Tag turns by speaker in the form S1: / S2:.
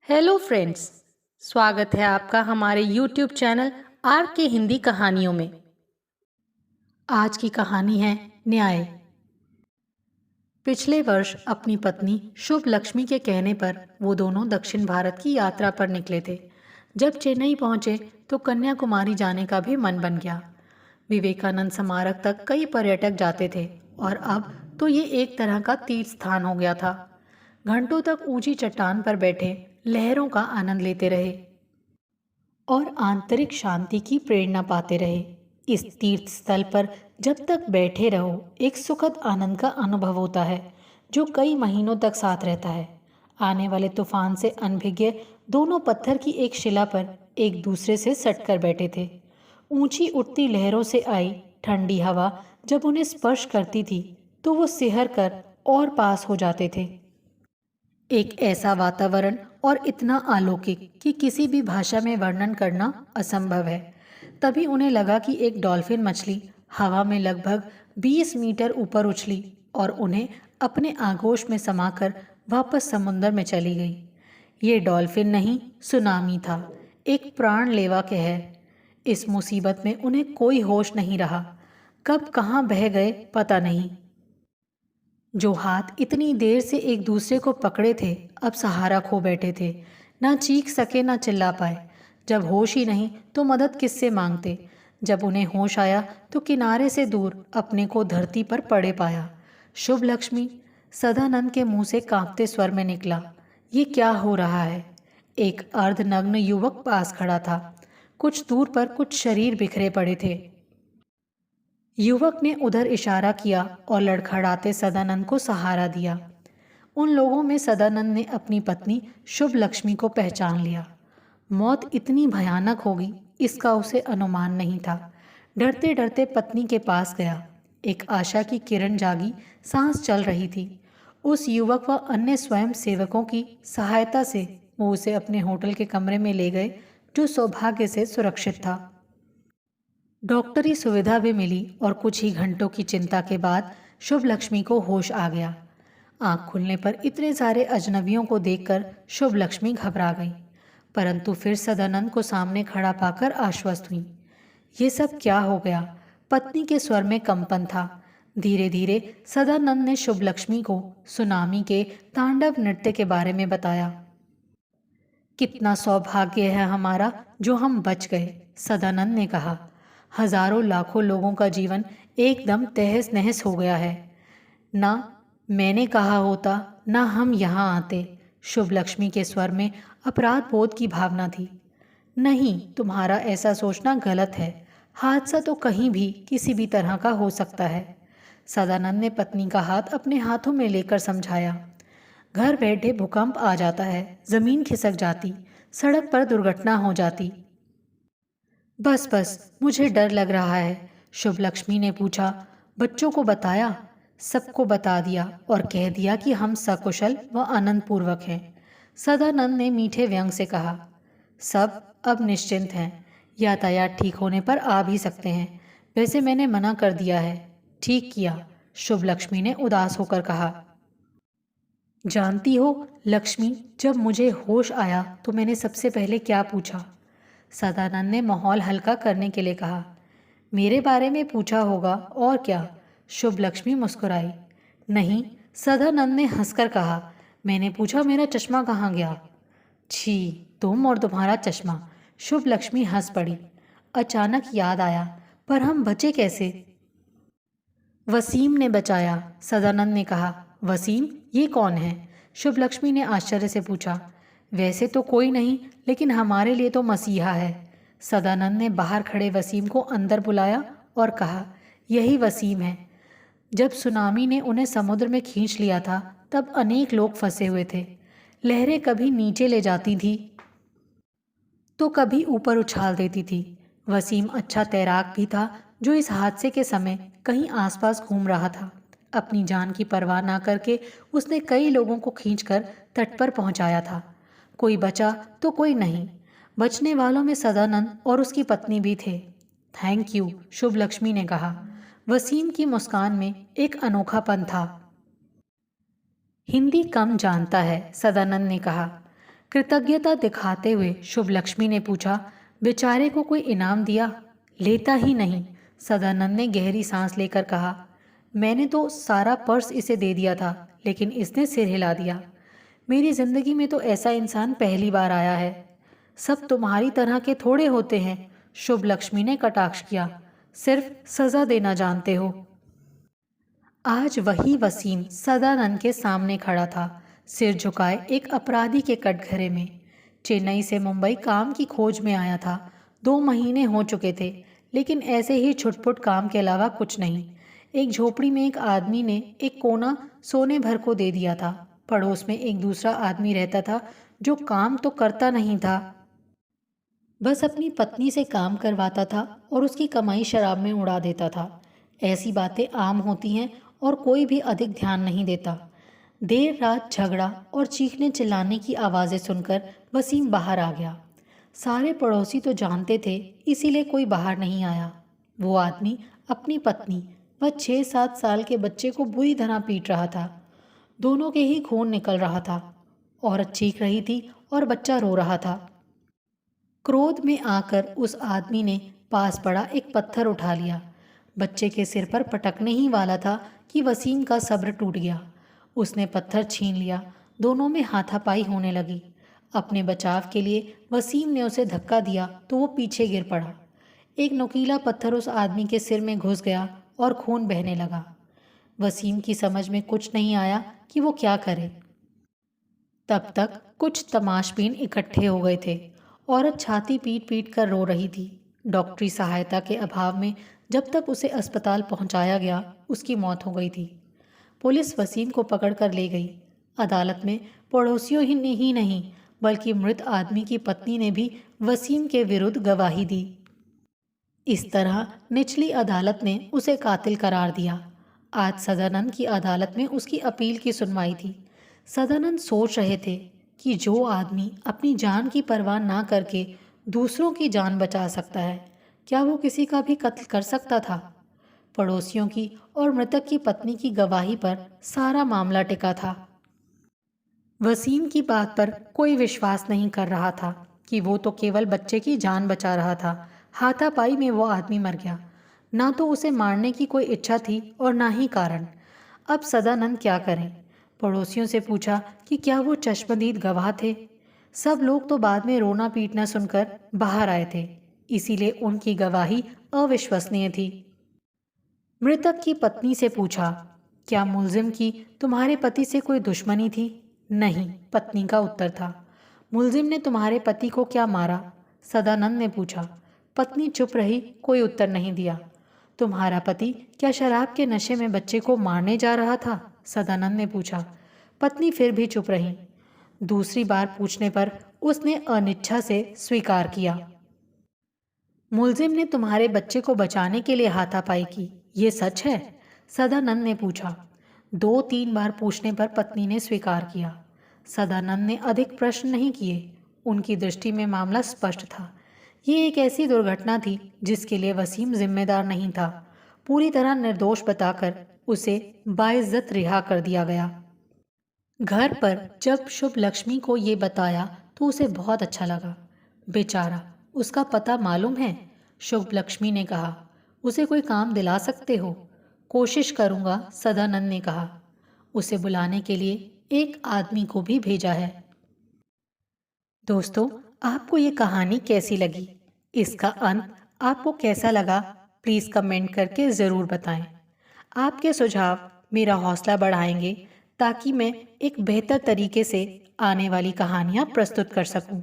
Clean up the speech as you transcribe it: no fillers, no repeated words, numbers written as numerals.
S1: Hello friends. स्वागत है आपका हमारे यूट्यूब चैनल आर के हिंदी कहानियों में। आज की कहानी है न्याय। पिछले वर्ष अपनी पत्नी शुभ लक्ष्मी के कहने पर वो दोनों दक्षिण भारत की यात्रा पर निकले थे। जब चेन्नई पहुंचे तो कन्याकुमारी जाने का भी मन बन गया। विवेकानंद स्मारक तक कई पर्यटक जाते थे और अब तो ये एक तरह का तीर्थ स्थान हो गया था। घंटों तक ऊंची चट्टान पर बैठे लहरों का आनंद लेते रहे और आंतरिक शांति की प्रेरणा पाते रहे। इस तीर्थ स्थल पर जब तक बैठे रहो एक सुखद आनंद का अनुभव होता है जो कई महीनों तक साथ रहता है। आने वाले तूफान से अनभिज्ञ दोनों पत्थर की एक शिला पर एक दूसरे से सट कर बैठे थे। ऊंची उठती लहरों से आई ठंडी हवा जब उन्हें स्पर्श करती थी तो वो सिहर कर और पास हो जाते थे। एक ऐसा वातावरण और इतना अलौकिक कि किसी भी भाषा में वर्णन करना असंभव है। तभी उन्हें लगा कि एक डॉल्फिन मछली हवा में लगभग 20 मीटर ऊपर उछली और उन्हें अपने आगोश में समाकर वापस समुद्र में चली गई। ये डॉल्फिन नहीं, सुनामी था, एक प्राणलेवा कहर। इस मुसीबत में उन्हें कोई होश नहीं रहा। कब कहाँ बह गए पता नहीं। जो हाथ इतनी देर से एक दूसरे को पकड़े थे अब सहारा खो बैठे थे। ना चीख सके ना चिल्ला पाए। जब होश ही नहीं तो मदद किससे मांगते। जब उन्हें होश आया तो किनारे से दूर अपने को धरती पर पड़े पाया। शुभ लक्ष्मी, सदानंद के मुंह से कांपते स्वर में निकला। ये क्या हो रहा है। एक अर्धनग्न युवक पास खड़ा था। कुछ दूर पर कुछ शरीर बिखरे पड़े थे। युवक ने उधर इशारा किया और लड़खड़ाते सदानंद को सहारा दिया। उन लोगों में सदानंद ने अपनी पत्नी शुभ लक्ष्मी को पहचान लिया। मौत इतनी भयानक होगी इसका उसे अनुमान नहीं था। डरते डरते पत्नी के पास गया। एक आशा की किरण जागी, सांस चल रही थी। उस युवक व अन्य स्वयं सेवकों की सहायता से वो उसे अपने होटल के कमरे में ले गए जो सौभाग्य से सुरक्षित था। डॉक्टरी सुविधा भी मिली और कुछ ही घंटों की चिंता के बाद शुभ लक्ष्मी को होश आ गया। आंख खुलने पर इतने सारे अजनबियों को देखकर शुभ लक्ष्मी घबरा गई, परंतु फिर सदानंद को सामने खड़ा पाकर आश्वस्त हुई। ये सब क्या हो गया। पत्नी के स्वर में कंपन था। धीरे धीरे सदानंद ने शुभ लक्ष्मी को सुनामी के तांडव नृत्य के बारे में बताया। कितना सौभाग्य है हमारा जो हम बच गए, सदानंद ने कहा। हजारों लाखों लोगों का जीवन एकदम तहस नहस हो गया है। ना मैंने कहा होता, ना हम यहाँ आते। शुभ लक्ष्मी के स्वर में अपराध बोध की भावना थी। नहीं, तुम्हारा ऐसा सोचना गलत है। हादसा तो कहीं भी किसी भी तरह का हो सकता है। सदानंद ने पत्नी का हाथ अपने हाथों में लेकर समझाया। घर बैठे भूकंप आ जाता है, जमीन खिसक जाती, सड़क पर दुर्घटना हो जाती। बस बस, मुझे डर लग रहा है। शुभ लक्ष्मी ने पूछा, बच्चों को बताया? सबको बता दिया और कह दिया कि हम सकुशल व आनंद पूर्वक हैं। सदानंद ने मीठे व्यंग से कहा। सब अब निश्चिंत हैं। यातायात ठीक होने पर आ भी सकते हैं। वैसे मैंने मना कर दिया है। ठीक किया, शुभ लक्ष्मी ने उदास होकर कहा। जानती हो लक्ष्मी, जब मुझे होश आया तो मैंने सबसे पहले क्या पूछा? सदानंद ने माहौल हल्का करने के लिए कहा। मेरे बारे में पूछा होगा और क्या? शुभ लक्ष्मी मुस्कुराई। नहीं, सदानंद ने हंसकर कहा। मैंने पूछा मेरा चश्मा कहाँ गया। छी, तुम और तुम्हारा चश्मा। शुभ लक्ष्मी हंस पड़ी। अचानक याद आया, पर हम बचे कैसे? वसीम ने बचाया, सदानंद ने कहा। वसीम, ये कौन है? शुभ लक्ष्मी ने आश्चर्य से पूछा। वैसे तो कोई नहीं, लेकिन हमारे लिए तो मसीहा है। सदानंद ने बाहर खड़े वसीम को अंदर बुलाया और कहा, यही वसीम है। जब सुनामी ने उन्हें समुद्र में खींच लिया था तब अनेक लोग फंसे हुए थे। लहरें कभी नीचे ले जाती थी तो कभी ऊपर उछाल देती थी। वसीम अच्छा तैराक भी था जो इस हादसे के समय कहीं आसपास घूम रहा था। अपनी जान की परवाह ना करके उसने कई लोगों को खींचकर तट पर पहुंचाया था। कोई बचा तो कोई नहीं। बचने वालों में सदानंद और उसकी पत्नी भी थे। थैंक यू, शुभ लक्ष्मी ने कहा। वसीम की मुस्कान में एक अनोखापन था। हिंदी कम जानता है, सदानंद ने कहा। कृतज्ञता दिखाते हुए शुभ लक्ष्मी ने पूछा, बेचारे को कोई इनाम दिया? लेता ही नहीं। सदानंद ने गहरी सांस लेकर कहा, मैंने तो सारा पर्स इसे दे दिया था, लेकिन इसने सिर हिला दिया। मेरी जिंदगी में तो ऐसा इंसान पहली बार आया है। सब तुम्हारी तरह के थोड़े होते हैं, शुभ लक्ष्मी ने कटाक्ष किया। सिर्फ सजा देना जानते हो। आज वही वसीम सदानंद के सामने खड़ा था, सिर झुकाए एक अपराधी के कटघरे में। चेन्नई से मुंबई काम की खोज में आया था। 2 महीने हो चुके थे, लेकिन ऐसे ही छुटपुट काम के अलावा कुछ नहीं। एक झोपड़ी में एक आदमी ने एक कोना सोने भर को दे दिया था। पड़ोस में एक दूसरा आदमी रहता था जो काम तो करता नहीं था, बस अपनी पत्नी से काम करवाता था और उसकी कमाई शराब में उड़ा देता था। ऐसी बातें आम होती हैं और कोई भी अधिक ध्यान नहीं देता। देर रात झगड़ा और चीखने चिल्लाने की आवाज़ें सुनकर वसीम बाहर आ गया। सारे पड़ोसी तो जानते थे, इसीलिए कोई बाहर नहीं आया। वो आदमी अपनी पत्नी व 6-7 साल के बच्चे को बुरी तरह पीट रहा था। दोनों के ही खून निकल रहा था। औरत चीख रही थी और बच्चा रो रहा था। क्रोध में आकर उस आदमी ने पास पड़ा एक पत्थर उठा लिया। बच्चे के सिर पर पटकने ही वाला था कि वसीम का सब्र टूट गया। उसने पत्थर छीन लिया। दोनों में हाथापाई होने लगी। अपने बचाव के लिए वसीम ने उसे धक्का दिया तो वो पीछे गिर पड़ा। एक नुकीला पत्थर उस आदमी के सिर में घुस गया और खून बहने लगा। वसीम की समझ में कुछ नहीं आया कि वो क्या करे। तब तक कुछ तमाशबीन इकट्ठे हो गए थे। औरत छाती पीट पीट कर रो रही थी। डॉक्टरी सहायता के अभाव में जब तक उसे अस्पताल पहुंचाया गया, उसकी मौत हो गई थी। पुलिस वसीम को पकड़ कर ले गई। अदालत में पड़ोसियों ही नहीं, बल्कि मृत आदमी की पत्नी ने भी वसीम के विरुद्ध गवाही दी। इस तरह निचली अदालत ने उसे कातिल करार दिया। आज सदानंद की अदालत में उसकी अपील की सुनवाई थी। सदानंद सोच रहे थे कि जो आदमी अपनी जान की परवाह ना करके दूसरों की जान बचा सकता है, क्या वो किसी का भी कत्ल कर सकता था? पड़ोसियों की और मृतक की पत्नी की गवाही पर सारा मामला टिका था। वसीम की बात पर कोई विश्वास नहीं कर रहा था कि वो तो केवल बच्चे की जान बचा रहा था। हाथापाई में वो आदमी मर गया। ना तो उसे मारने की कोई इच्छा थी और ना ही कारण। अब सदानंद क्या करें? पड़ोसियों से पूछा कि क्या वो चश्मदीद गवाह थे। सब लोग तो बाद में रोना पीटना सुनकर बाहर आए थे, इसीलिए उनकी गवाही अविश्वसनीय थी। मृतक की पत्नी से पूछा, क्या मुलजिम की तुम्हारे पति से कोई दुश्मनी थी? नहीं, पत्नी का उत्तर था। मुलजिम ने तुम्हारे पति को क्या मारा? सदानंद ने पूछा। पत्नी चुप रही, कोई उत्तर नहीं दिया। तुम्हारा पति क्या शराब के नशे में बच्चे को मारने जा रहा था? सदानंद ने पूछा। पत्नी फिर भी चुप रही। दूसरी बार पूछने पर उसने अनिच्छा से स्वीकार किया। मुलजिम ने तुम्हारे बच्चे को बचाने के लिए हाथापाई की, ये सच है? सदानंद ने पूछा। 2-3 बार पूछने पर पत्नी ने स्वीकार किया। सदानंद ने अधिक प्रश्न नहीं किए। उनकी दृष्टि में मामला स्पष्ट था। ये एक ऐसी दुर्घटना थी जिसके लिए वसीम जिम्मेदार नहीं था। पूरी तरह निर्दोष बताकर उसे बाइज्जत रिहा कर दिया गया। घर पर जब शुभ लक्ष्मी को ये बताया तो उसे बहुत अच्छा लगा। बेचारा, उसका पता मालूम है? शुभ लक्ष्मी ने कहा। उसे कोई काम दिला सकते हो? कोशिश करूंगा, सदानंद ने कहा। उसे बुलाने के लिए एक आदमी को भी भेजा है। दोस्तों, आपको ये कहानी कैसी लगी? इसका अंत आपको कैसा लगा? प्लीज़ कमेंट करके ज़रूर बताएं। आपके सुझाव मेरा हौसला बढ़ाएंगे ताकि मैं एक बेहतर तरीके से आने वाली कहानियाँ प्रस्तुत कर सकूं।